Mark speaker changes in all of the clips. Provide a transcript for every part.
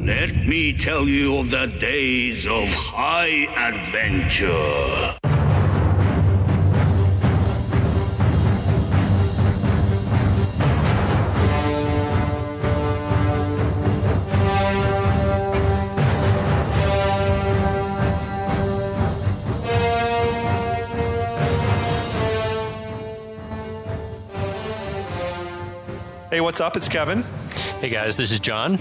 Speaker 1: Let me tell you of the days of high adventure.
Speaker 2: Hey, what's up? It's Kevin.
Speaker 3: Hey guys, this is John.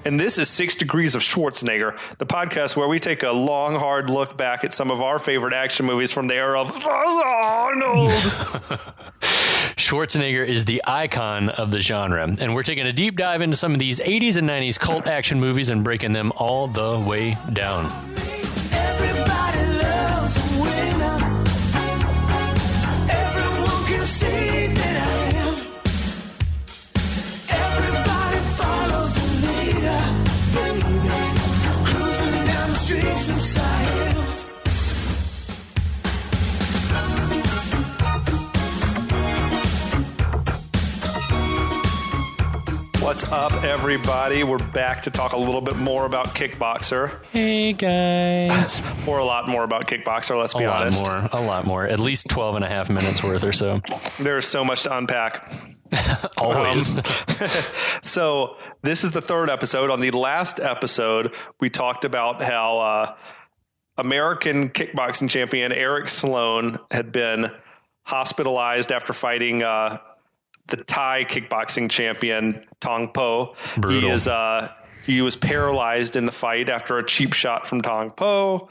Speaker 2: And this is 6 Degrees of Schwarzenegger, the podcast where we take a long, hard look back at some of our favorite action movies from the era of Arnold.
Speaker 3: Schwarzenegger is the icon of the genre, and we're taking a deep dive into some of these 80s and 90s cult action movies and breaking them all the way down.
Speaker 4: Everybody loves a winner. Everyone can see that I am. Everybody follows the leader, baby. Cruising down the streets inside.
Speaker 2: What's up, everybody? We're back to talk a little bit more about Kickboxer.
Speaker 3: Hey guys.
Speaker 2: Or a lot more about Kickboxer, let's be honest.
Speaker 3: A lot more. At least 12 and a half minutes worth or so.
Speaker 2: There's so much to unpack.
Speaker 3: Always.
Speaker 2: So this is the third episode. On the last episode, we talked about how American kickboxing champion Eric Sloan had been hospitalized after fighting the Thai kickboxing champion Tong Po.
Speaker 3: Brutal.
Speaker 2: He was paralyzed in the fight after a cheap shot from Tong Po.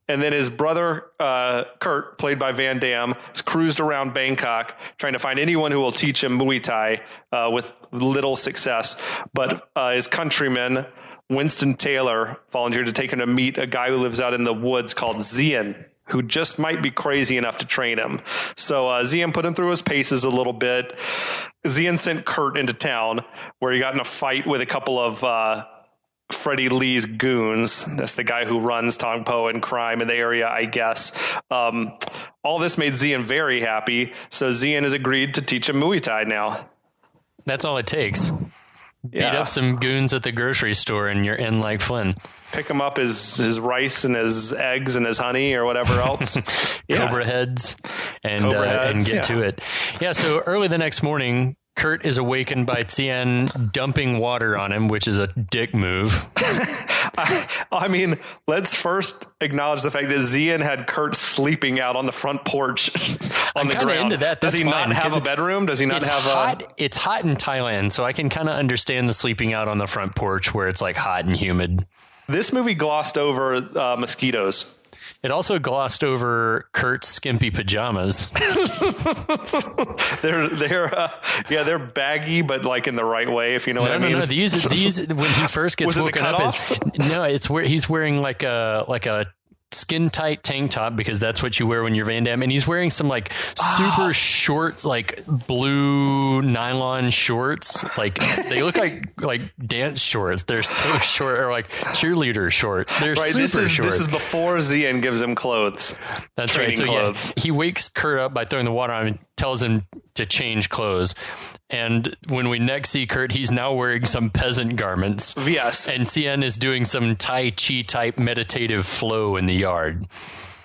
Speaker 2: And then his brother, Kurt, played by Van Damme, has cruised around Bangkok trying to find anyone who will teach him Muay Thai with little success. But his countryman, Winston Taylor, volunteered to take him to meet a guy who lives out in the woods called Zian, who just might be crazy enough to train him. So Zian put him through his paces a little bit. Zian sent Kurt into town where he got in a fight with a couple of Freddie Lee's goons. That's the guy who runs Tong Po and crime in the area, I guess. All this made Zian very happy. So Zian has agreed to teach him Muay Thai now.
Speaker 3: That's all it takes. Beat up some goons at the grocery store and you're in like Flynn.
Speaker 2: Pick him up his rice and his eggs and his honey or whatever else.
Speaker 3: Cobra heads and get to it. Yeah, so early the next morning, Kurt is awakened by Tien dumping water on him, which is a dick move.
Speaker 2: I mean, let's first acknowledge the fact that Zian had Kurt sleeping out on the front porch on the ground.
Speaker 3: Into that.
Speaker 2: Does he not have a bedroom? Does he not have
Speaker 3: It's hot in Thailand, so I can kind of understand the sleeping out on the front porch where it's like hot and humid.
Speaker 2: This movie glossed over mosquitoes.
Speaker 3: It also glossed over Kurt's skimpy pajamas.
Speaker 2: They're baggy, but like in the right way, if you know what I mean.
Speaker 3: No, these when he first gets woken up, it's where he's wearing like a skin tight tank top because that's what you wear when you're Van Damme, and he's wearing some like super short like blue nylon shorts. Like they look like dance shorts. They're so short, or like cheerleader shorts. They're super short.
Speaker 2: This is before Zian gives him clothes.
Speaker 3: That's right. So clothes. Yeah, he wakes Kurt up by throwing the water on him and tells him to change clothes. And when we next see Kurt, he's now wearing some peasant garments.
Speaker 2: Yes.
Speaker 3: And Tien is doing some Tai Chi type meditative flow in the yard.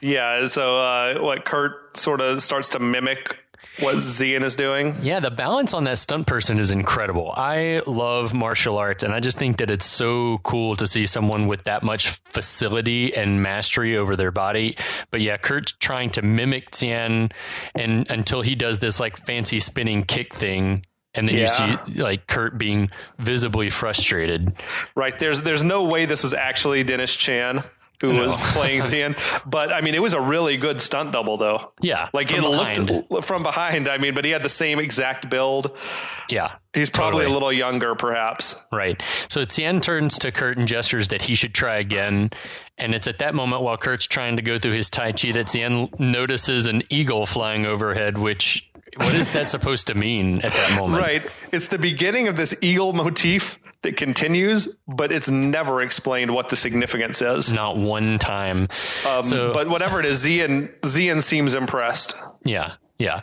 Speaker 2: Yeah. So Kurt sort of starts to mimic what Zian is doing.
Speaker 3: Yeah, the balance on that stunt person is incredible. I love martial arts, and I just think that it's so cool to see someone with that much facility and mastery over their body. But yeah, Kurt's trying to mimic Tien and until he does this like fancy spinning kick thing. And then you see like Kurt being visibly frustrated.
Speaker 2: Right. There's no way this was actually Dennis Chan who was playing Tien. But I mean, it was a really good stunt double though.
Speaker 3: Yeah.
Speaker 2: Like it looked from behind. I mean, but he had the same exact build.
Speaker 3: Yeah.
Speaker 2: He's probably a little younger, perhaps.
Speaker 3: Right. So Tien turns to Kurt and gestures that he should try again. And it's at that moment while Kurt's trying to go through his Tai Chi that Tien notices an eagle flying overhead, which... What is that supposed to mean at that moment?
Speaker 2: Right. It's the beginning of this eagle motif that continues, but it's never explained what the significance is.
Speaker 3: Not one time.
Speaker 2: But whatever it is, Zian seems impressed.
Speaker 3: Yeah. Yeah.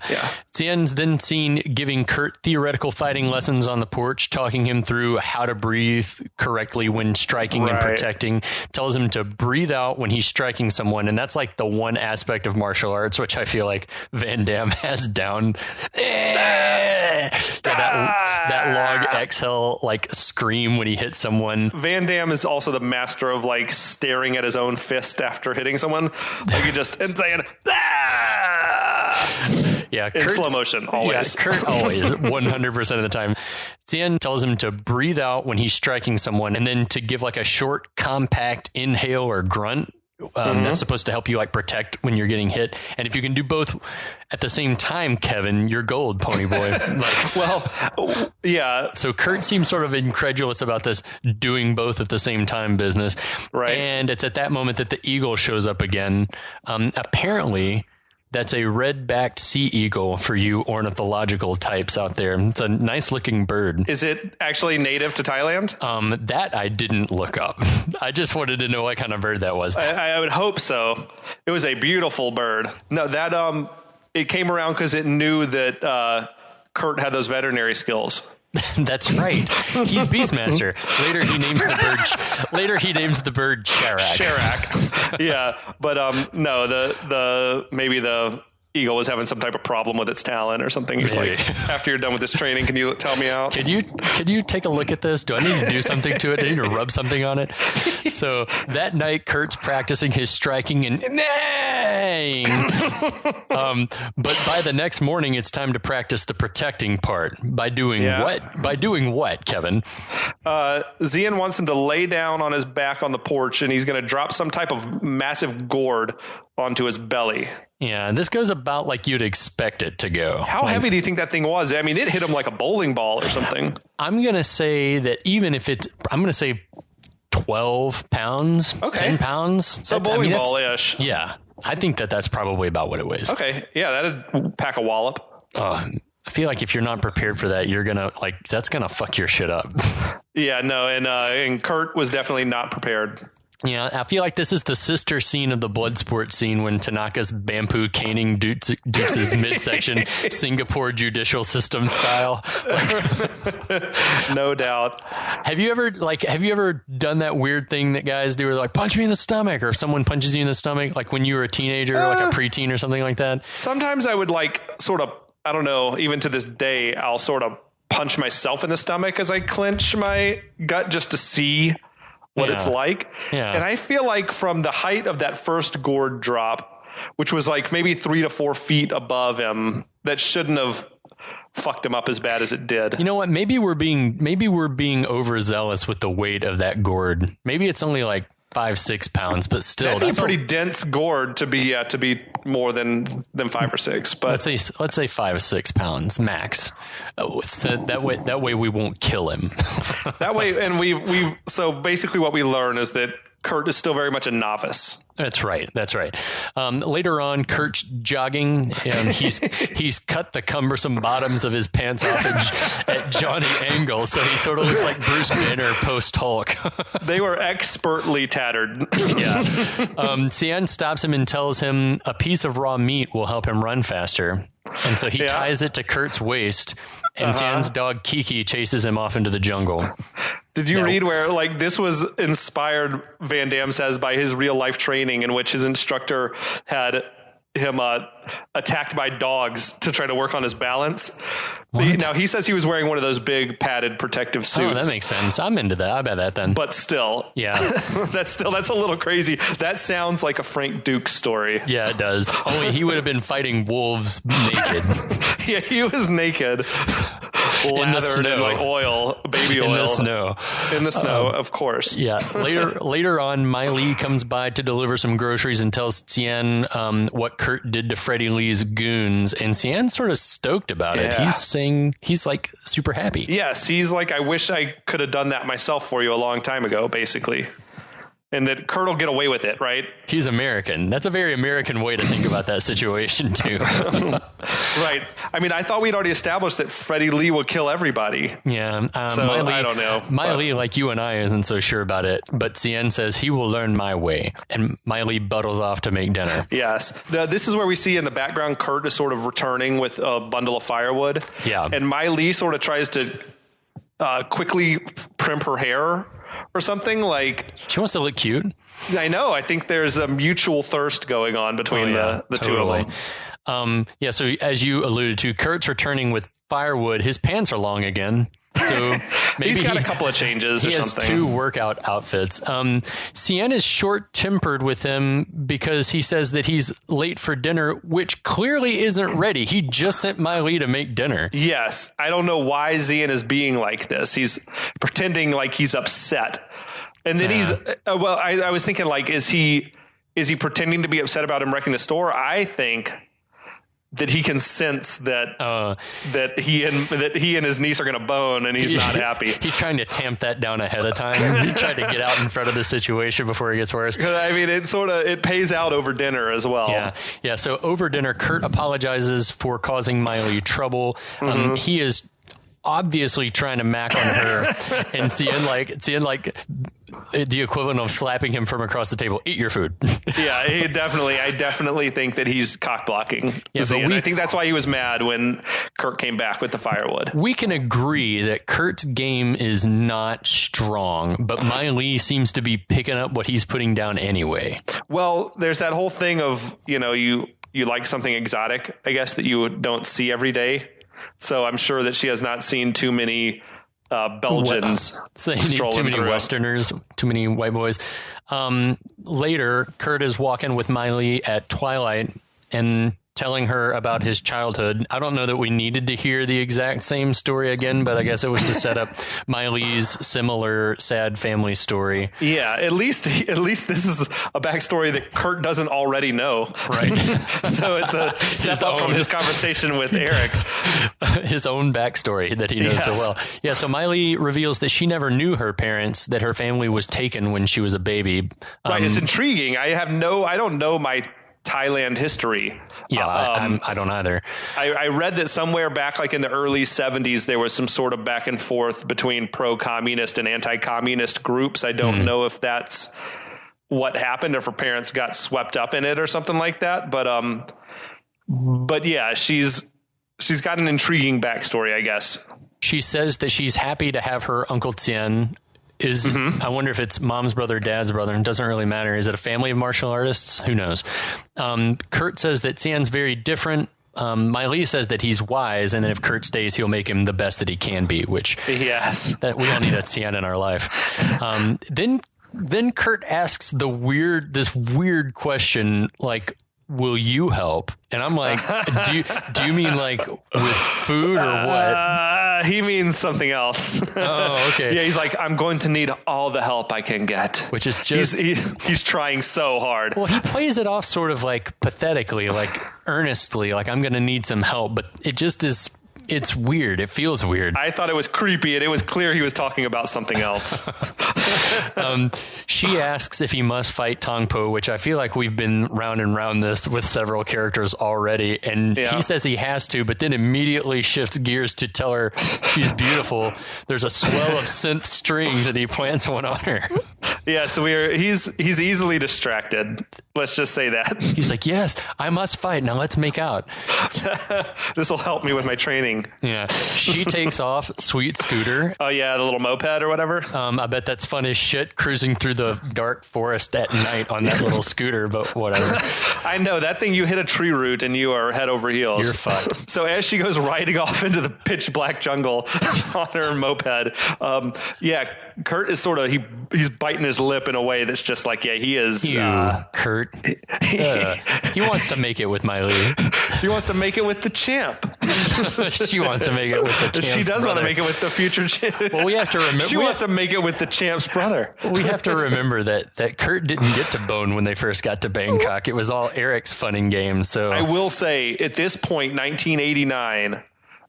Speaker 3: Tien's then seen giving Kurt theoretical fighting lessons on the porch, talking him through how to breathe correctly when striking and protecting, tells him to breathe out when he's striking someone. And that's like the one aspect of martial arts, which I feel like Van Damme has down. That long exhale, like scream when he hits someone.
Speaker 2: Van Damme is also the master of like staring at his own fist after hitting someone. Like you just, and saying,
Speaker 3: Yeah,
Speaker 2: in slow motion, always.
Speaker 3: Yeah, Kurt always, 100% of the time. Tien tells him to breathe out when he's striking someone, and then to give like a short, compact inhale or grunt. That's supposed to help you like protect when you're getting hit. And if you can do both at the same time, Kevin, you're gold, pony boy. Like,
Speaker 2: well, yeah.
Speaker 3: So Kurt seems sort of incredulous about this doing both at the same time business.
Speaker 2: Right.
Speaker 3: And it's at that moment that the eagle shows up again. Apparently, that's a red-backed sea eagle for you ornithological types out there. It's a nice-looking bird.
Speaker 2: Is it actually native to Thailand?
Speaker 3: That I didn't look up. I just wanted to know what kind of bird that was.
Speaker 2: I would hope so. It was a beautiful bird. No, that it came around because it knew that Kurt had those veterinary skills.
Speaker 3: That's right. He's Beastmaster. Later he names the bird Sharak.
Speaker 2: Sharak. Yeah, but no, the maybe the eagle was having some type of problem with its talon or something. He's like, after you're done with this training, can you tell me out?
Speaker 3: Can you take a look at this? Do I need to do something to it? Do I need to rub something on it? So that night, Kurt's practicing his striking and nang. But by the next morning, it's time to practice the protecting part. By doing what? By doing what, Kevin?
Speaker 2: Xian wants him to lay down on his back on the porch, and he's going to drop some type of massive gourd onto his belly.
Speaker 3: Yeah, this goes about like you'd expect it to go.
Speaker 2: How heavy do you think that thing was? I mean, it hit him like a bowling ball or something.
Speaker 3: I'm going to say that even if I'm going to say 12 pounds, 10 pounds.
Speaker 2: So bowling ball-ish.
Speaker 3: Yeah, I think that's probably about what it weighs.
Speaker 2: Okay, yeah, that'd pack a wallop.
Speaker 3: I feel like if you're not prepared for that, you're going to that's going to fuck your shit up.
Speaker 2: Yeah, no, and Kurt was definitely not prepared.
Speaker 3: Yeah, I feel like this is the sister scene of the Bloodsport scene when Tanaka's bamboo caning Dukes' midsection, Singapore judicial system style.
Speaker 2: No doubt.
Speaker 3: Have you ever done that weird thing that guys do, where they're like, punch me in the stomach, or if someone punches you in the stomach, like when you were a teenager, like a preteen or something like that? Sometimes
Speaker 2: I would sort of, I don't know, even to this day, I'll sort of punch myself in the stomach as I clench my gut just to see what it's like. Yeah. And I feel like from the height of that first gourd drop, which was like maybe 3 to 4 feet above him, that shouldn't have fucked him up as bad as it did.
Speaker 3: You know what? Maybe we're being overzealous with the weight of that gourd. Maybe it's only like 5-6 pounds, but still,
Speaker 2: that's a pretty dense gourd to be more than 5 or 6. But
Speaker 3: let's say 5 or 6 pounds max. So that way we won't kill him.
Speaker 2: That way, and so basically what we learn is that Kurt is still very much a novice.
Speaker 3: That's right. Later on, Kurt's jogging, and he's cut the cumbersome bottoms of his pants off at Johnny Angle, so he sort of looks like Bruce Banner post Hulk.
Speaker 2: They were expertly tattered.
Speaker 3: Yeah. Xian stops him and tells him a piece of raw meat will help him run faster. And so he ties it to Kurt's waist, and Xian's dog Kiki chases him off into the jungle.
Speaker 2: Did you read where this was inspired, Van Damme says, by his real life training, in which his instructor had him attacked by dogs to try to work on his balance? Now he says he was wearing one of those big padded protective suits.
Speaker 3: Oh, that makes sense. I'm into that. I bet that then.
Speaker 2: But still,
Speaker 3: yeah,
Speaker 2: that's a little crazy. That sounds like a Frank Duke story.
Speaker 3: Yeah, it does. Only he would have been fighting wolves naked.
Speaker 2: Yeah, he was naked, lathered in like oil, baby oil, in the snow, of course.
Speaker 3: Yeah. Later on, Mylee comes by to deliver some groceries and tells Xian what Kurt did to Freddie Lee's goons, and Xian's sort of stoked about it. He's saying he's like super happy.
Speaker 2: Yes, he's like, I wish I could have done that myself for you a long time ago, basically. and that Kurt will get away with it, right?
Speaker 3: He's American. That's a very American way to think about that situation, too.
Speaker 2: Right. I mean, I thought we'd already established that Freddie Lee would kill everybody.
Speaker 3: Yeah.
Speaker 2: So Mylee, I don't know.
Speaker 3: Mylee, like you and I, isn't so sure about it. But Cien says he will learn my way. And Mylee buttles off to make dinner.
Speaker 2: Yes. Now, this is where we see in the background Kurt is sort of returning with a bundle of firewood.
Speaker 3: Yeah.
Speaker 2: And Mylee sort of tries to quickly primp her hair or something. Like,
Speaker 3: she wants to look cute.
Speaker 2: I know. I think there's a mutual thirst going on between the two of them.
Speaker 3: So as you alluded to, Kurt's returning with firewood. His pants are long again. So maybe
Speaker 2: he's got a couple of changes or something.
Speaker 3: He has 2 workout outfits. Cien is short-tempered with him because he says that he's late for dinner, which clearly isn't ready. He just sent Mylee to make dinner.
Speaker 2: Yes. I don't know why Cien is being like this. He's pretending like he's upset. And then I was thinking, like, is he pretending to be upset about him wrecking the store? I think that he can sense that he and his niece are going to bone, and he's not happy.
Speaker 3: He's trying to tamp that down ahead of time. He's trying to get out in front of the situation before it gets worse.
Speaker 2: I mean, it pays out over dinner as well.
Speaker 3: Yeah. So over dinner, Kurt apologizes for causing Mylee trouble. He is obviously trying to mac on her, and Cien like the equivalent of slapping him from across the table. Eat your food.
Speaker 2: Yeah, I definitely think that he's cock blocking. Yeah, but I think that's why he was mad when Kurt came back with the firewood.
Speaker 3: We can agree that Kurt's game is not strong, but Mylee seems to be picking up what he's putting down anyway.
Speaker 2: Well, there's that whole thing of, you like something exotic, I guess, that you don't see every day. So I'm sure that she has not seen too many Belgians strolling
Speaker 3: too many
Speaker 2: through.
Speaker 3: Westerners, too many white boys. Later, Kurt is walking with Mylee at twilight and telling her about his childhood. I don't know that we needed to hear the exact same story again, but I guess it was to set up Mylee's similar sad family story.
Speaker 2: Yeah, at least this is a backstory that Kurt doesn't already know.
Speaker 3: Right.
Speaker 2: So it's a step up from his conversation with Eric.
Speaker 3: His own backstory that he knows so well. Yeah, so Mylee reveals that she never knew her parents, that her family was taken when she was a baby.
Speaker 2: Right, it's intriguing. I don't know my Thailand history.
Speaker 3: Yeah, I don't either.
Speaker 2: I read that somewhere back like in the early 70s, there was some sort of back and forth between pro-communist and anti-communist groups. I don't know if that's what happened, or if her parents got swept up in it or something like that. But yeah, she's got an intriguing backstory, I guess.
Speaker 3: She says that she's happy to have her Uncle Tien. I wonder if it's mom's brother, dad's brother. It doesn't really matter. Is it a family of martial artists? Who knows? Kurt says that Cien's very different. Mylee says that he's wise, and that if Kurt stays, he'll make him the best that he can be, which that we all need a Cien in our life. Then Kurt asks this weird question, like, will you help? And I'm like, do you mean like with food or what?
Speaker 2: He means something else.
Speaker 3: Oh, okay.
Speaker 2: Yeah, he's like, I'm going to need all the help I can get.
Speaker 3: Which is just...
Speaker 2: He's trying so hard.
Speaker 3: Well, he plays it off sort of like pathetically, like earnestly, like I'm going to need some help. But it just is... It's weird. It feels weird.
Speaker 2: I thought it was creepy, and it was clear he was talking about something else.
Speaker 3: She asks if he must fight Tong Po, which I feel like we've been round and round this with several characters already. And he says he has to, but then immediately shifts gears to tell her she's beautiful. There's a swell of synth strings, and he plants one on her.
Speaker 2: Yeah, so he's easily distracted. Let's just say that.
Speaker 3: He's like, yes, I must fight. Now let's make out.
Speaker 2: This will help me with my training.
Speaker 3: Yeah. She takes off Sweet Scooter.
Speaker 2: Oh, yeah, the little moped or whatever.
Speaker 3: I bet that's fun as shit, cruising through the dark forest at night on that little scooter, but whatever.
Speaker 2: I know. That thing, you hit a tree root and you are head over heels.
Speaker 3: You're fucked.
Speaker 2: So as she goes riding off into the pitch black jungle on her moped, Kurt is sort of, he's biting his lip in a way that's just like, he is.
Speaker 3: Kurt. He wants to make it with Mylee.
Speaker 2: He wants to make it with the champ.
Speaker 3: She wants to make it with the champ's
Speaker 2: She does
Speaker 3: brother.
Speaker 2: want to make it with the future champ.
Speaker 3: Well, we have to remember.
Speaker 2: She wants to make it with the champ's brother.
Speaker 3: We have to remember that Kurt didn't get to bone when they first got to Bangkok. It was all Eric's fun and games. So
Speaker 2: I will say, at this point, 1989,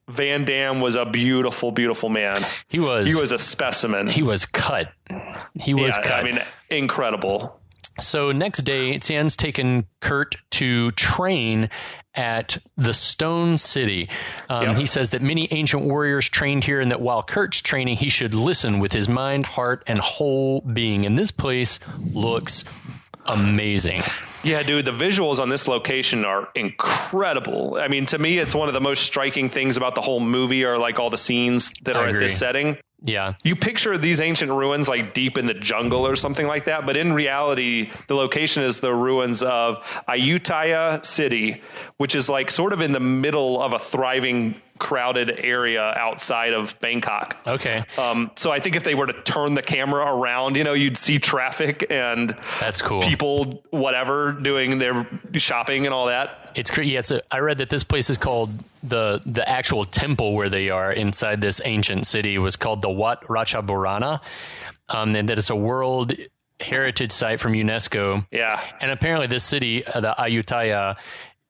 Speaker 2: Van Damme was a beautiful, beautiful man.
Speaker 3: He was
Speaker 2: a specimen.
Speaker 3: He was cut. Cut.
Speaker 2: I mean, incredible.
Speaker 3: So next day, Tien's taken Kurt to train at the Stone City. He says that many ancient warriors trained here, and that while Kurt's training, he should listen with his mind, heart, and whole being. And this place looks amazing.
Speaker 2: Yeah, dude, the visuals on this location are incredible. I mean, to me, it's one of the most striking things about the whole movie are like all the scenes that are at this setting.
Speaker 3: Yeah.
Speaker 2: You picture these ancient ruins like deep in the jungle or something like that. But in reality, the location is the ruins of Ayutthaya City, which is like sort of in the middle of a thriving, crowded area outside of Bangkok.
Speaker 3: Okay.
Speaker 2: So I think if they were to turn the camera around, you'd see traffic and
Speaker 3: that's cool.
Speaker 2: People, whatever, doing their shopping and all that.
Speaker 3: It's crazy. Yeah, I read that this place is called the actual temple where they are inside this ancient city was called the Wat Ratchaborana, and that it's a World Heritage Site from UNESCO.
Speaker 2: Yeah.
Speaker 3: And apparently this city, the Ayutthaya,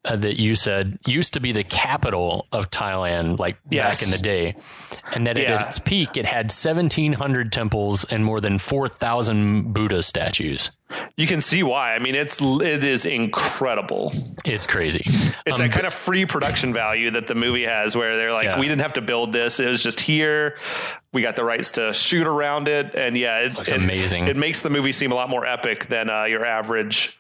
Speaker 3: that you said used to be the capital of Thailand, back in the day, and that at its peak it had 1,700 temples and more than 4,000 Buddha statues.
Speaker 2: You can see why. I mean, it is incredible.
Speaker 3: It's crazy.
Speaker 2: It's that kind of free production value that the movie has, where they're like, we didn't have to build this; it was just here. We got the rights to shoot around it, and it looks
Speaker 3: amazing.
Speaker 2: It makes the movie seem a lot more epic than your average.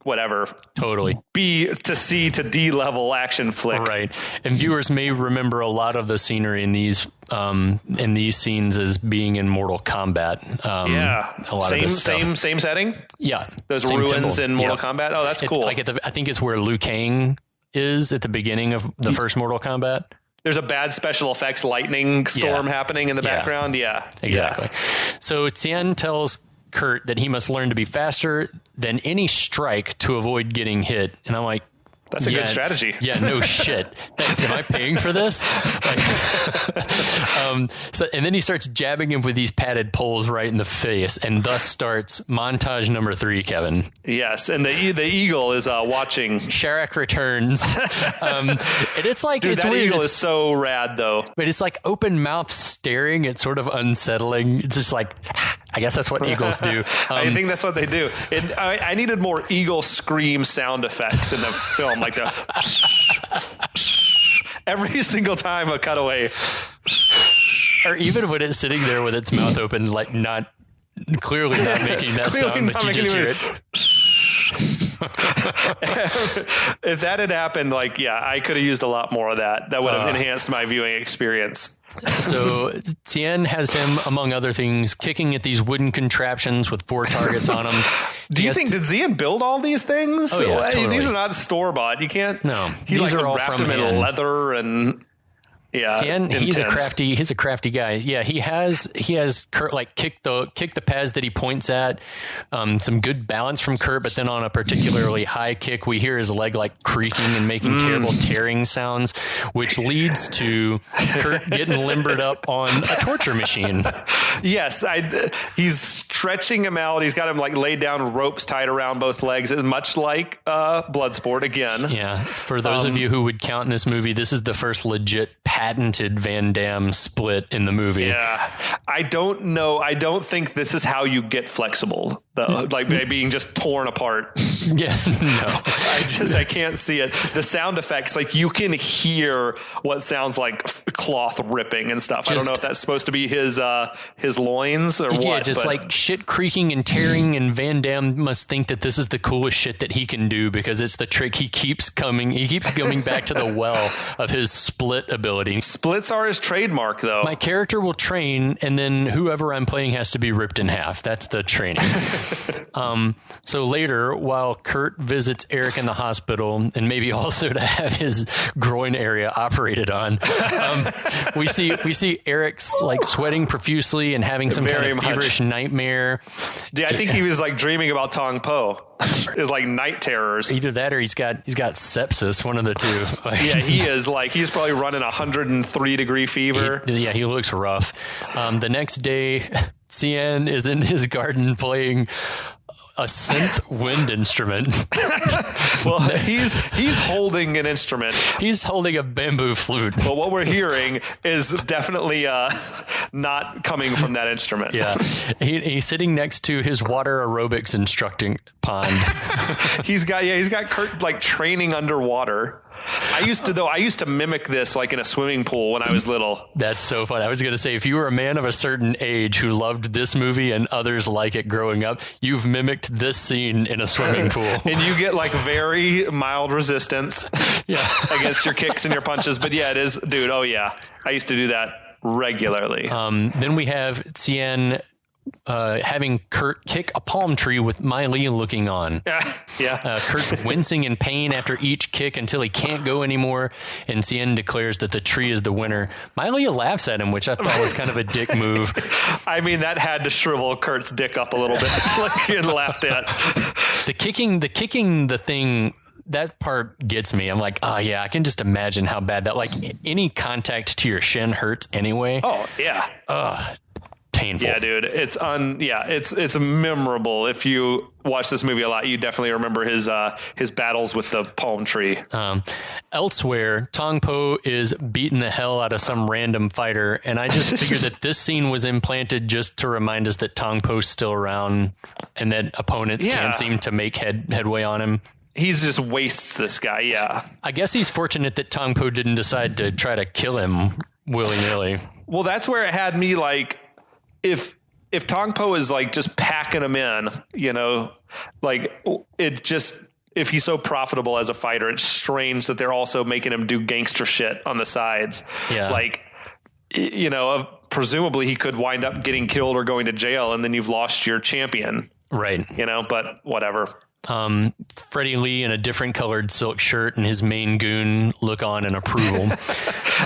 Speaker 2: Whatever.
Speaker 3: Totally.
Speaker 2: B to C to D level action flick.
Speaker 3: Right. And viewers may remember a lot of the scenery in these scenes as being in Mortal Kombat. A lot of this stuff.
Speaker 2: Same setting.
Speaker 3: Yeah.
Speaker 2: Those ruins in Mortal Kombat. Oh, that's cool.
Speaker 3: I think it's where Liu Kang is at the beginning of the first Mortal Kombat.
Speaker 2: There's a bad special effects lightning storm happening in the background. Yeah.
Speaker 3: Exactly. So Tien tells Kurt that he must learn to be faster than any strike to avoid getting hit. And I'm like,
Speaker 2: that's a good strategy.
Speaker 3: Yeah, no shit. Thanks. Am I paying for this? And then he starts jabbing him with these padded poles right in the face, and thus starts montage number 3, Kevin.
Speaker 2: Yes, and the eagle is watching.
Speaker 3: Sharak returns. And it's like,
Speaker 2: dude,
Speaker 3: it's
Speaker 2: that
Speaker 3: weird.
Speaker 2: eagle is so rad, though.
Speaker 3: But it's like open mouth staring. It's sort of unsettling. It's just like, I guess that's what eagles do.
Speaker 2: I think that's what they do. I needed more eagle scream sound effects in the film, like the every single time a cutaway,
Speaker 3: or even when it's sitting there with its mouth open, like clearly not making that sound, but you just hear it.
Speaker 2: If that had happened, I could have used a lot more of that. That would have enhanced my viewing experience.
Speaker 3: So Tien has him, among other things, kicking at these wooden contraptions with 4 targets on them.
Speaker 2: Do you think, did Zien build all these things?
Speaker 3: Oh, yeah, totally.
Speaker 2: These are not store-bought. You can't.
Speaker 3: No.
Speaker 2: He are all wrapped them in leather and... Yeah,
Speaker 3: Tien, he's a crafty guy. Yeah, he has Kurt kick the pads that he points at. Some good balance from Kurt, but then on a particularly high kick, we hear his leg creaking and making terrible tearing sounds, which leads to Kurt getting limbered up on a torture machine.
Speaker 2: Yes, he's stretching him out. He's got him laid down, ropes tied around both legs, much like Bloodsport again.
Speaker 3: Yeah, for those of you who would count in this movie, this is the first legit patented Van Damme split in the movie.
Speaker 2: Yeah. I don't know. I don't think this is how you get flexible, though. By being just torn apart.
Speaker 3: Yeah. No.
Speaker 2: I can't see it. The sound effects, you can hear what sounds like cloth ripping and stuff. I don't know if that's supposed to be his loins or what.
Speaker 3: Yeah, just shit creaking and tearing, and Van Damme must think that this is the coolest shit that he can do because it's the trick he keeps coming back to the well of his split ability.
Speaker 2: Splits are his trademark, though.
Speaker 3: My character will train, and then whoever I'm playing has to be ripped in half. That's the training. So later, while Kurt visits Eric in the hospital, and maybe also to have his groin area operated on, we see Eric's sweating profusely and having some kind of feverish nightmare.
Speaker 2: Yeah, I think he was dreaming about Tong Po. Is night terrors.
Speaker 3: Either that or he's got sepsis, one of the two.
Speaker 2: Yeah, he is he's probably running 103-degree fever.
Speaker 3: He looks rough. The next day, Tien is in his garden playing a synth wind instrument.
Speaker 2: Well, he's holding an instrument.
Speaker 3: He's holding a bamboo flute.
Speaker 2: But what we're hearing is definitely not coming from that instrument.
Speaker 3: Yeah. He's sitting next to his water aerobics instructing pond.
Speaker 2: He's got Kurt like training underwater. I used to mimic this like in a swimming pool when I was little.
Speaker 3: That's so fun. I was going to say, if you were a man of a certain age who loved this movie and others like it growing up, you've mimicked this scene in a swimming pool.
Speaker 2: And you get like very mild resistance against your kicks and your punches. But yeah, it is, dude. Oh yeah. I used to do that regularly.
Speaker 3: Then we have Tien having Kurt kick a palm tree with Mylee looking on. Kurt's wincing in pain after each kick until he can't go anymore, and Tien declares that the tree is the winner. Mylee laughs at him, which I thought was kind of a dick move.
Speaker 2: I mean, that had to shrivel Kurt's dick up a little bit, like he had laughed at.
Speaker 3: The kicking the thing, that part gets me. I'm like, oh yeah, I can just imagine how bad that, like, any contact to your shin hurts anyway.
Speaker 2: Oh yeah.
Speaker 3: Painful.
Speaker 2: Yeah, dude. It's memorable. If you watch this movie a lot, you definitely remember his battles with the palm tree.
Speaker 3: Elsewhere, Tong Po is beating the hell out of some random fighter, and I just figured that this scene was implanted just to remind us that Tong Po's still around and that opponents can't seem to make headway on him.
Speaker 2: He's just wastes this guy. Yeah.
Speaker 3: I guess he's fortunate that Tong Po didn't decide to try to kill him willy-nilly.
Speaker 2: Well, that's where it had me like, if Tong Po is like just packing him in, you know, like it just, if he's so profitable as a fighter, it's strange that they're also making him do gangster shit on the sides. Yeah. Like, you know, presumably he could wind up getting killed or going to jail, and then you've lost your champion.
Speaker 3: Right.
Speaker 2: You know, but whatever.
Speaker 3: Freddie Lee in a different colored silk shirt and his main goon look on in approval.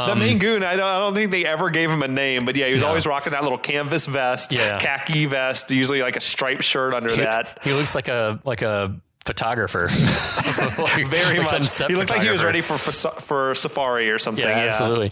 Speaker 2: The main goon, I don't think they ever gave him a name, but yeah, he was always rocking that little canvas vest, khaki vest, usually like a striped shirt under that.
Speaker 3: He looks like a photographer.
Speaker 2: Very much. He looked like he was ready for safari or something.
Speaker 3: Yeah, absolutely.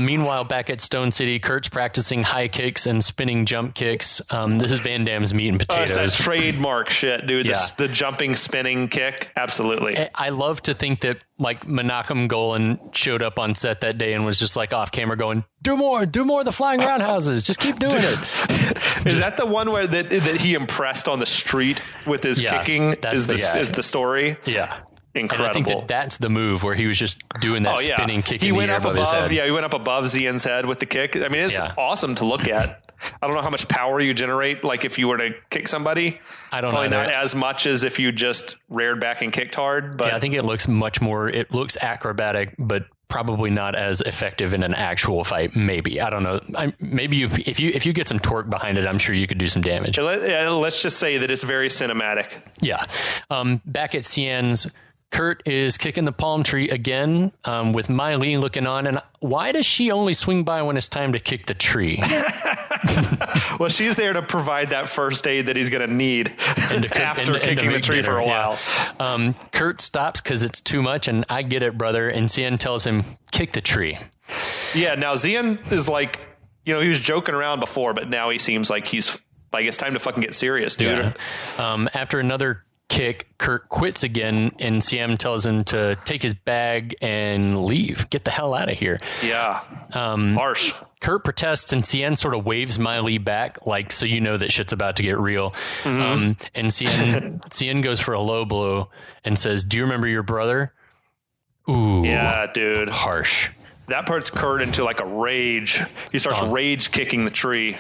Speaker 3: Meanwhile, back at Stone City, Kurt's practicing high kicks and spinning jump kicks. This is Van Damme's meat and potatoes.
Speaker 2: That's that trademark shit, dude. Yeah. The jumping, spinning kick. Absolutely.
Speaker 3: I love to think that like Menachem Golan showed up on set that day and was just like off camera going, do more of the flying roundhouses. Just keep doing it.
Speaker 2: Is that the one where that he impressed on the street with his kicking? Is the story?
Speaker 3: Yeah.
Speaker 2: Incredible.
Speaker 3: And I think that's the move where he was just doing that spinning kick in the air above his head.
Speaker 2: Yeah, he went up above Zien's head with the kick. I mean, it's awesome to look at. I don't know how much power you generate, like if you were to kick somebody.
Speaker 3: I don't know.
Speaker 2: Probably not as much as if you just reared back and kicked hard. But
Speaker 3: yeah, I think it looks it looks acrobatic, but probably not as effective in an actual fight. Maybe. I don't know. Maybe if you get some torque behind it, I'm sure you could do some damage.
Speaker 2: Let's just say that it's very cinematic.
Speaker 3: Yeah. Back at Cien's, Kurt is kicking the palm tree again with Mylee looking on. And why does she only swing by when it's time to kick the tree?
Speaker 2: Well, she's there to provide that first aid that he's going to need after kicking the tree for a while.
Speaker 3: Yeah. Kurt stops because it's too much. And I get it, brother. And Cien tells him, kick the tree.
Speaker 2: Yeah. Now Zien is like, you know, he was joking around before, but now he seems like he's like, it's time to fucking get serious, dude.
Speaker 3: Yeah. After another kick, Kurt quits again, and Cien tells him to take his bag and leave. Get the hell out of here.
Speaker 2: Yeah. Harsh.
Speaker 3: Kurt protests, and Cien sort of waves Mylee back, like, so you know that shit's about to get real. Mm-hmm. And Cien goes for a low blow and says, do you remember your brother? Ooh.
Speaker 2: Yeah, dude.
Speaker 3: Harsh.
Speaker 2: That puts Kurt into like a rage. He starts rage kicking the tree.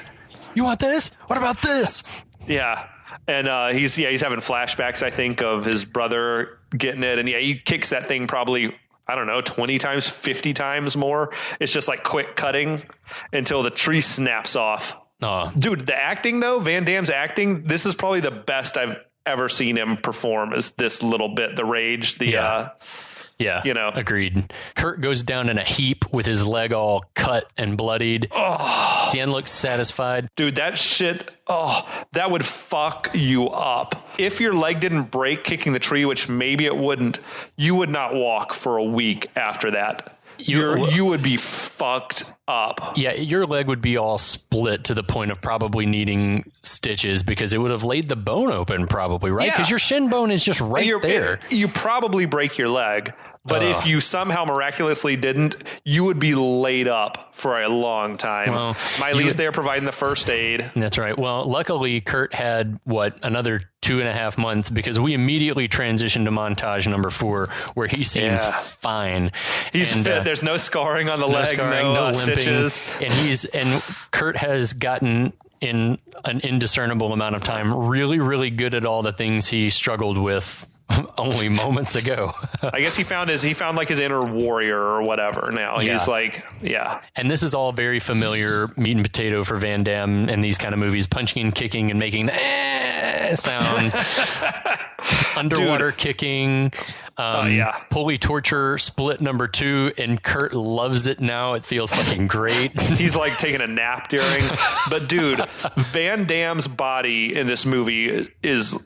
Speaker 3: You want this? What about this?
Speaker 2: Yeah. And he's having flashbacks, I think, of his brother getting it. And he kicks that thing probably, I don't know, 20 times, 50 times more. It's just like quick cutting until the tree snaps off. Dude, the acting, though, Van Damme's acting, this is probably the best I've ever seen him perform, is this little bit, the rage,
Speaker 3: Yeah,
Speaker 2: you know,
Speaker 3: agreed. Kurt goes down in a heap with his leg all cut and bloodied. Cien looks satisfied.
Speaker 2: Dude, that shit, that would fuck you up. If your leg didn't break kicking the tree, which maybe it wouldn't, you would not walk for a week after that. you would be fucked up.
Speaker 3: Yeah, your leg would be all split to the point of probably needing stitches because it would have laid the bone open probably, right? Because your shin bone is just there.
Speaker 2: You probably break your leg. But if you somehow miraculously didn't, you would be laid up for a long time.
Speaker 3: Well,
Speaker 2: Mylee's there providing the first aid.
Speaker 3: That's right. Well, luckily, Kurt had, another 2.5 months because we immediately transitioned to montage number 4 where he seems fine.
Speaker 2: He's fit. There's no scarring on the leg, no stitches.
Speaker 3: And Kurt has gotten in an indiscernible amount of time really, really good at all the things he struggled with only moments ago.
Speaker 2: I guess he found his inner warrior or whatever now.
Speaker 3: Yeah.
Speaker 2: He's like, And
Speaker 3: this is all very familiar meat and potato for Van Damme and these kind of movies, punching and kicking and making the sounds. Underwater kicking. Pulley torture split number 2, and Kurt loves it now. It feels fucking great.
Speaker 2: He's like taking a nap during. But dude, Van Damme's body in this movie is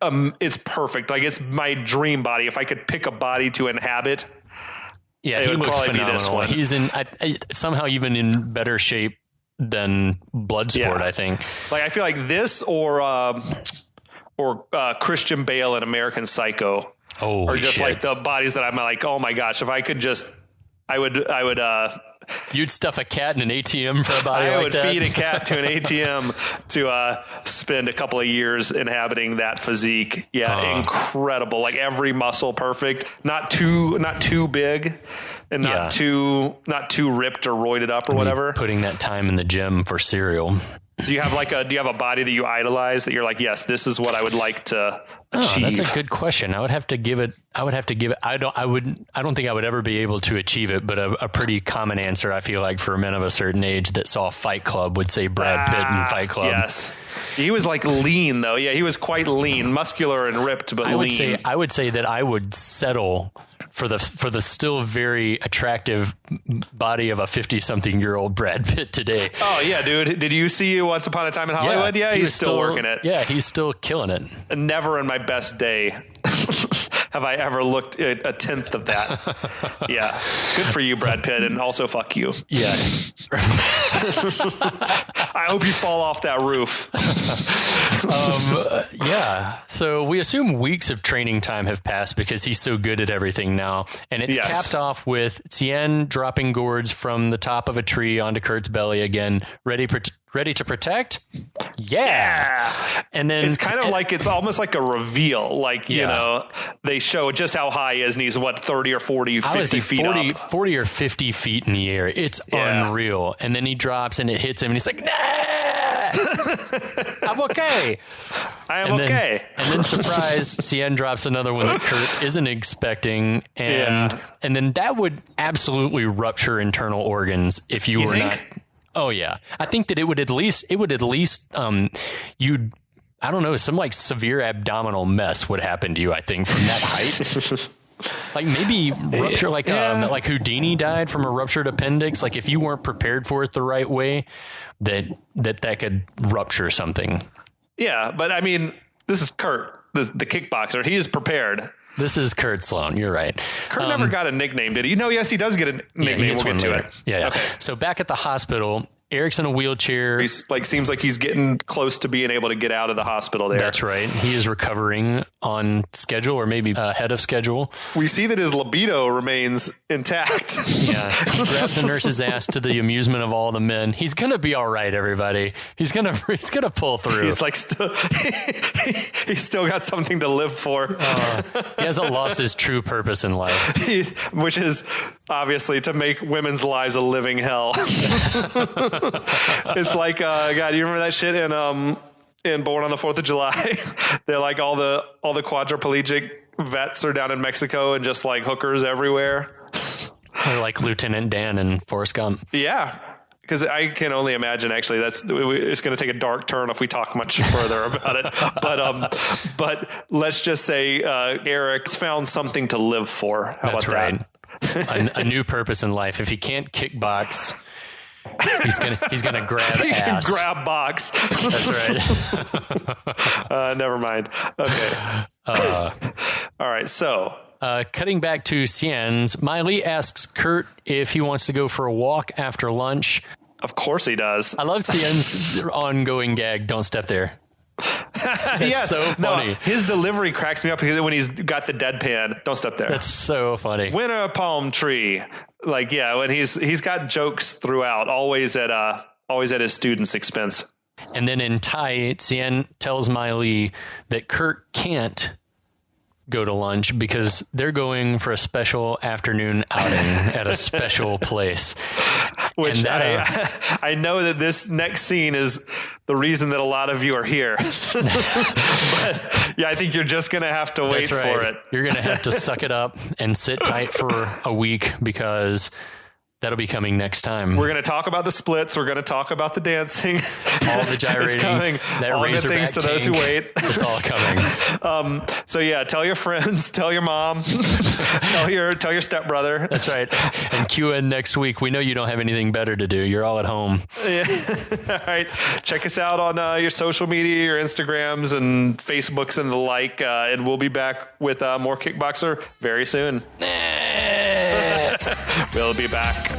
Speaker 2: it's perfect. Like, it's my dream body. If I could pick a body to inhabit,
Speaker 3: he looks phenomenal. He's in somehow even in better shape than Bloodsport. I think. Like,
Speaker 2: I feel like this or Christian Bale in American Psycho, or just like the bodies that I'm like, oh my gosh, if I could just, I would.
Speaker 3: You'd stuff a cat in an ATM for a body
Speaker 2: I
Speaker 3: like
Speaker 2: would
Speaker 3: that?
Speaker 2: feed a cat to an ATM to spend a couple of years inhabiting that physique. Yeah, incredible. Like, every muscle perfect, not too big, and not too ripped or roided up or whatever.
Speaker 3: Putting that time in the gym for cereal.
Speaker 2: Do you have a body that you idolize that you're like, yes, this is what I would like to achieve?
Speaker 3: That's a good question. I would have to give it. I don't think I would ever be able to achieve it, but a pretty common answer, I feel like, for men of a certain age that saw Fight Club would say Brad Pitt in Fight Club.
Speaker 2: Yes. He was like lean though. Yeah, he was quite lean, muscular and ripped, but lean.
Speaker 3: I would say that I would settle for the still very attractive body of a 50-something-year-old Brad Pitt today.
Speaker 2: Oh yeah, dude. Did you see Once Upon a Time in Hollywood? Yeah, he's still working it.
Speaker 3: Yeah, he's still killing it.
Speaker 2: Never in my best day have I ever looked at a tenth of that. Yeah. Good for you, Brad Pitt, and also fuck you.
Speaker 3: Yeah.
Speaker 2: I hope you fall off that roof.
Speaker 3: Yeah. So we assume weeks of training time have passed because he's so good at everything now. And it's capped off with Tien dropping gourds from the top of a tree onto Kurt's belly again, ready to protect. Yeah. And then
Speaker 2: it's kind of like, it's almost like a reveal. Like, you know, they show just how high he is, and he's 30 or 40, 50 feet up.
Speaker 3: 40 or 50 feet in the air. It's unreal. And then he drops and it hits him and he's like, nah, I'm okay.
Speaker 2: And
Speaker 3: then surprise, Tien drops another one that Kurt isn't expecting. And then that would absolutely rupture internal organs if you were not. Oh yeah. I think that it would at least I don't know, some like severe abdominal mess would happen to you, I think, from that height. Like maybe rupture, like Houdini died from a ruptured appendix. Like if you weren't prepared for it the right way, that could rupture something.
Speaker 2: Yeah, but I mean, this is Kurt, the kickboxer. He is prepared.
Speaker 3: This is Kurt Sloan. You're right.
Speaker 2: Kurt never got a nickname, did he? No, yes, he does get a nickname. We'll get to it.
Speaker 3: Yeah. Okay. So back at the hospital, Eric's in a wheelchair.
Speaker 2: He's seems like he's getting close to being able to get out of the hospital there.
Speaker 3: That's right. He is recovering on schedule, or maybe ahead of schedule.
Speaker 2: We see that his libido remains intact.
Speaker 3: Yeah. He grabs the nurse's ass to the amusement of all the men. He's going to be all right, everybody. He's going to pull through.
Speaker 2: He's like he's still got something to live for.
Speaker 3: He hasn't lost his true purpose in life.
Speaker 2: Which is obviously to make women's lives a living hell. It's like, God, do you remember that shit in Born on the 4th of July? They're like all the quadriplegic vets are down in Mexico and just like hookers everywhere.
Speaker 3: Or like Lieutenant Dan and Forrest Gump.
Speaker 2: Yeah. Because I can only imagine, actually, it's going to take a dark turn if we talk much further about it. But let's just say Eric's found something to live for. How
Speaker 3: That's
Speaker 2: about
Speaker 3: right.
Speaker 2: that?
Speaker 3: a new purpose in life. If he can't kickbox, he's gonna grab ass.
Speaker 2: Grab box.
Speaker 3: That's right.
Speaker 2: Never mind. Okay. All right. So
Speaker 3: Cutting back to Xian's, Mylee asks Kurt if he wants to go for a walk after lunch.
Speaker 2: Of course he does.
Speaker 3: I love Xian's ongoing gag, don't step there.
Speaker 2: Yes,
Speaker 3: so funny.
Speaker 2: No, his delivery cracks me up because when he's got the deadpan, don't step there.
Speaker 3: That's so funny.
Speaker 2: Winter a palm tree. Like, yeah, when he's got jokes throughout, always at his students' expense.
Speaker 3: And then in Thai, Xian tells Mylee that Kurt can't go to lunch because they're going for a special afternoon outing at a special place.
Speaker 2: Which I know that this next scene is the reason that a lot of you are here. But yeah, I think you're just going to have to wait for it.
Speaker 3: You're going to have to suck it up and sit tight for a week because that'll be coming next time.
Speaker 2: We're going to talk about the splits. We're going to talk about the dancing.
Speaker 3: All the gyrating.
Speaker 2: It's coming.
Speaker 3: That
Speaker 2: all good things to those who wait.
Speaker 3: It's all coming.
Speaker 2: So yeah, tell your friends, tell your mom, tell your stepbrother.
Speaker 3: That's right. And cue in next week. We know you don't have anything better to do. You're all at home.
Speaker 2: Yeah. All right. Check us out on your social media, your Instagrams and Facebooks and the like. And we'll be back with more Kickboxer very soon. We'll be back.